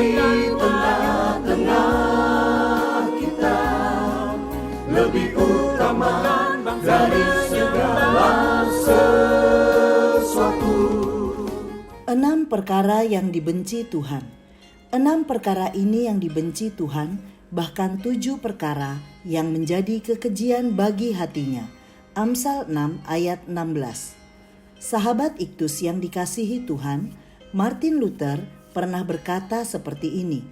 di tengah-tengah kita, lebih utama dari segala sesuatu. 6 perkara yang dibenci Tuhan. 6 perkara ini yang dibenci Tuhan, bahkan 7 perkara yang menjadi kekejian bagi hatinya. Amsal 6 ayat 16. Sahabat Iktus yang dikasihi Tuhan, Martin Luther pernah berkata seperti ini: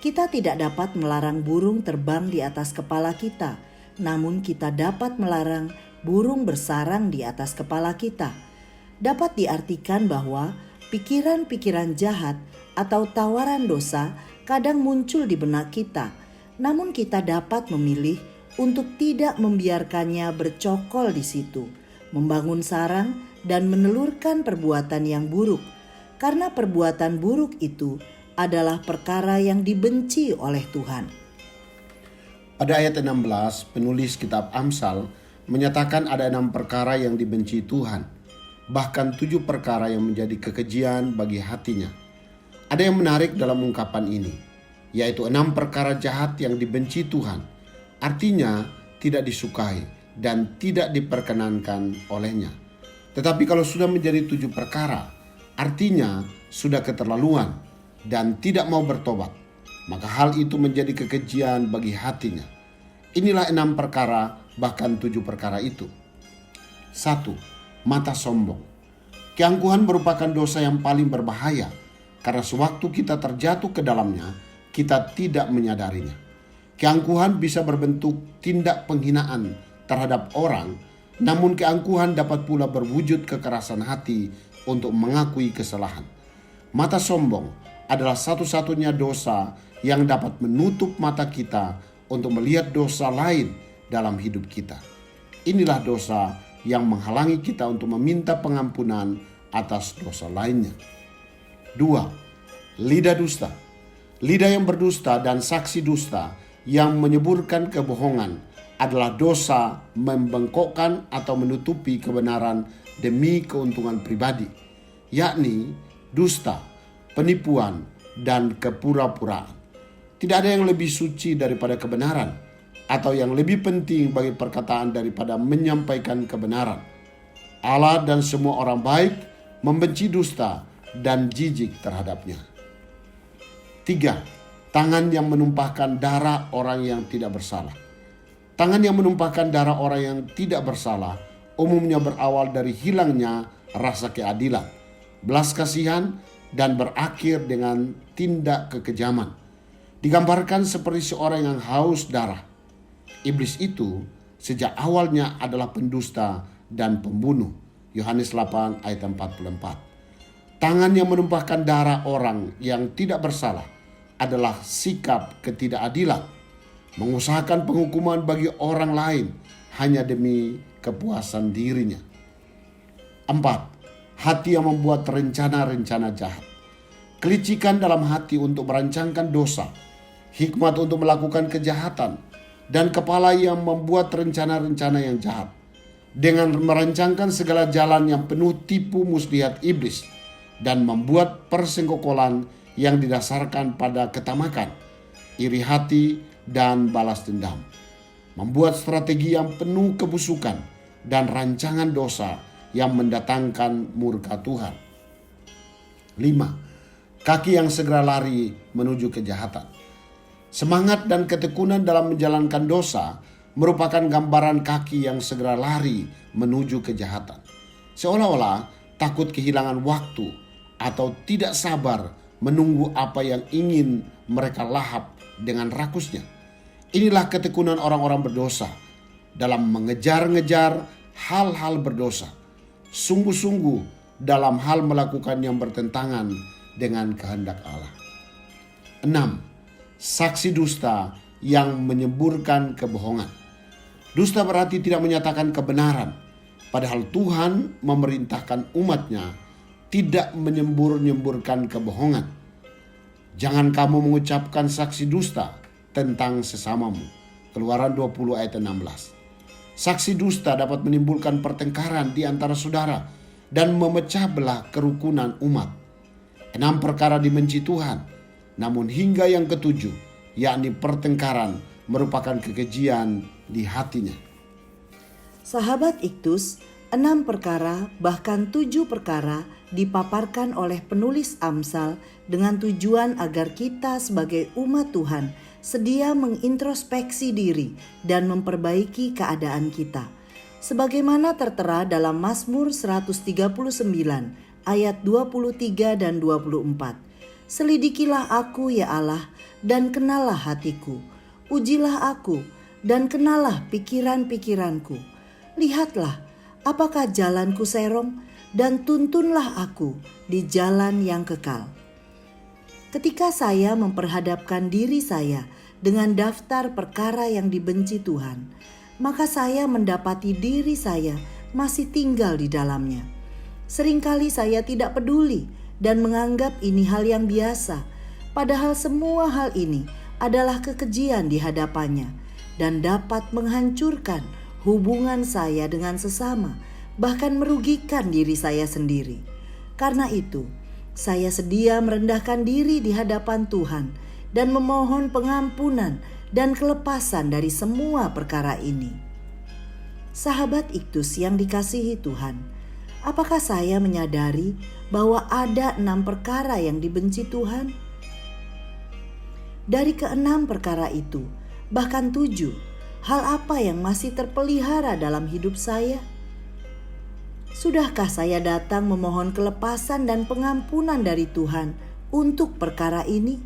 kita tidak dapat melarang burung terbang di atas kepala kita, namun kita dapat melarang burung bersarang di atas kepala kita. Dapat diartikan bahwa pikiran-pikiran jahat atau tawaran dosa kadang muncul di benak kita, namun kita dapat memilih untuk tidak membiarkannya bercokol di situ, membangun sarang dan menelurkan perbuatan yang buruk, karena perbuatan buruk itu adalah perkara yang dibenci oleh Tuhan. Pada ayat 16, penulis kitab Amsal menyatakan ada 6 perkara yang dibenci Tuhan, bahkan 7 perkara yang menjadi kekejian bagi hatinya. Ada yang menarik dalam ungkapan ini, yaitu 6 perkara jahat yang dibenci Tuhan, artinya tidak disukai dan tidak diperkenankan olehnya. Tetapi kalau sudah menjadi 7 perkara, artinya sudah keterlaluan dan tidak mau bertobat, maka hal itu menjadi kekejian bagi hatinya. Inilah 6 perkara, bahkan 7 perkara itu. 1. Mata sombong. Keangkuhan merupakan dosa yang paling berbahaya, karena sewaktu kita terjatuh ke dalamnya, kita tidak menyadarinya. Keangkuhan bisa berbentuk tindak penghinaan terhadap orang, namun keangkuhan dapat pula berwujud kekerasan hati untuk mengakui kesalahan. Mata sombong adalah satu-satunya dosa yang dapat menutup mata kita untuk melihat dosa lain dalam hidup kita. Inilah dosa yang menghalangi kita untuk meminta pengampunan atas dosa lainnya. 2. Lidah dusta. Lidah yang berdusta dan saksi dusta yang menyeburkan kebohongan adalah dosa membengkokkan atau menutupi kebenaran demi keuntungan pribadi, yakni dusta, penipuan, dan kepura-puraan. Tidak ada yang lebih suci daripada kebenaran, atau yang lebih penting bagi perkataan daripada menyampaikan kebenaran. Allah dan semua orang baik membenci dusta dan jijik terhadapnya. 3. Tangan yang menumpahkan darah orang yang tidak bersalah. Tangan yang menumpahkan darah orang yang tidak bersalah umumnya berawal dari hilangnya rasa keadilan, belas kasihan, dan berakhir dengan tindak kekejaman. Digambarkan seperti seorang yang haus darah. Iblis itu sejak awalnya adalah pendusta dan pembunuh. Yohanes 8 ayat 44. Tangan yang menumpahkan darah orang yang tidak bersalah adalah sikap ketidakadilan, mengusahakan penghukuman bagi orang lain hanya demi kepuasan dirinya. 4. Hati yang membuat rencana-rencana jahat. Kelicikan dalam hati untuk merancangkan dosa, hikmat untuk melakukan kejahatan, dan kepala yang membuat rencana-rencana yang jahat. Dengan merancangkan segala jalan yang penuh tipu muslihat iblis dan membuat persengkokolan yang didasarkan pada ketamakan, iri hati, dan balas dendam. Membuat strategi yang penuh kebusukan dan rancangan dosa yang mendatangkan murka Tuhan. 5. Kaki yang segera lari menuju kejahatan. Semangat dan ketekunan dalam menjalankan dosa merupakan gambaran kaki yang segera lari menuju kejahatan. Seolah-olah takut kehilangan waktu atau tidak sabar menunggu apa yang ingin mereka lahap dengan rakusnya. Inilah ketekunan orang-orang berdosa dalam mengejar-ngejar hal-hal berdosa, sungguh-sungguh dalam hal melakukan yang bertentangan dengan kehendak Allah. 6. Saksi dusta yang menyemburkan kebohongan. Dusta berarti tidak menyatakan kebenaran, padahal Tuhan memerintahkan umatnya tidak menyembur-nyemburkan kebohongan. Jangan kamu mengucapkan saksi dusta tentang sesamamu. Keluaran 20 ayat 16. Saksi dusta dapat menimbulkan pertengkaran di antara saudara dan memecah belah kerukunan umat. 6 perkara dibenci Tuhan, Namun hingga yang ketujuh, yakni pertengkaran, merupakan kekejian di hatinya. Sahabat Iktus, 6 perkara bahkan 7 perkara dipaparkan oleh penulis Amsal dengan tujuan agar kita sebagai umat Tuhan sedia mengintrospeksi diri dan memperbaiki keadaan kita. Sebagaimana tertera dalam Mazmur 139 ayat 23 dan 24. Selidikilah aku ya Allah dan kenallah hatiku. Ujilah aku dan kenallah pikiran-pikiranku. Lihatlah apakah jalanku serong, dan tuntunlah aku di jalan yang kekal. Ketika saya memperhadapkan diri saya dengan daftar perkara yang dibenci Tuhan, maka saya mendapati diri saya masih tinggal di dalamnya. Seringkali saya tidak peduli dan menganggap ini hal yang biasa, padahal semua hal ini adalah kekejian di hadapannya dan dapat menghancurkan hubungan saya dengan sesama, bahkan merugikan diri saya sendiri. Karena itu, saya sedia merendahkan diri di hadapan Tuhan dan memohon pengampunan dan kelepasan dari semua perkara ini. Sahabat Iktus yang dikasihi Tuhan, apakah saya menyadari bahwa ada 6 perkara yang dibenci Tuhan? Dari ke-6 perkara itu, bahkan 7, hal apa yang masih terpelihara dalam hidup saya? Sudahkah saya datang memohon kelepasan dan pengampunan dari Tuhan untuk perkara ini?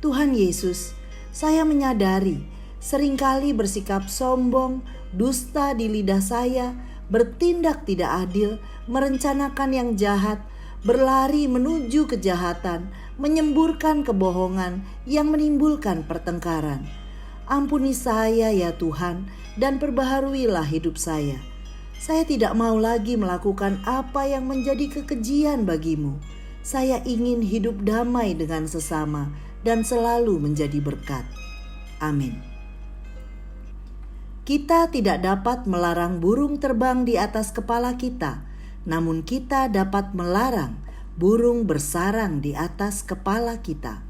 Tuhan Yesus, saya menyadari seringkali bersikap sombong, dusta di lidah saya, bertindak tidak adil, merencanakan yang jahat, berlari menuju kejahatan, menyemburkan kebohongan yang menimbulkan pertengkaran. Ampuni saya ya Tuhan, dan perbaharuilah hidup saya. Saya tidak mau lagi melakukan apa yang menjadi kekejian bagimu. Saya ingin hidup damai dengan sesama dan selalu menjadi berkat. Amin. Kita tidak dapat melarang burung terbang di atas kepala kita, namun kita dapat melarang burung bersarang di atas kepala kita.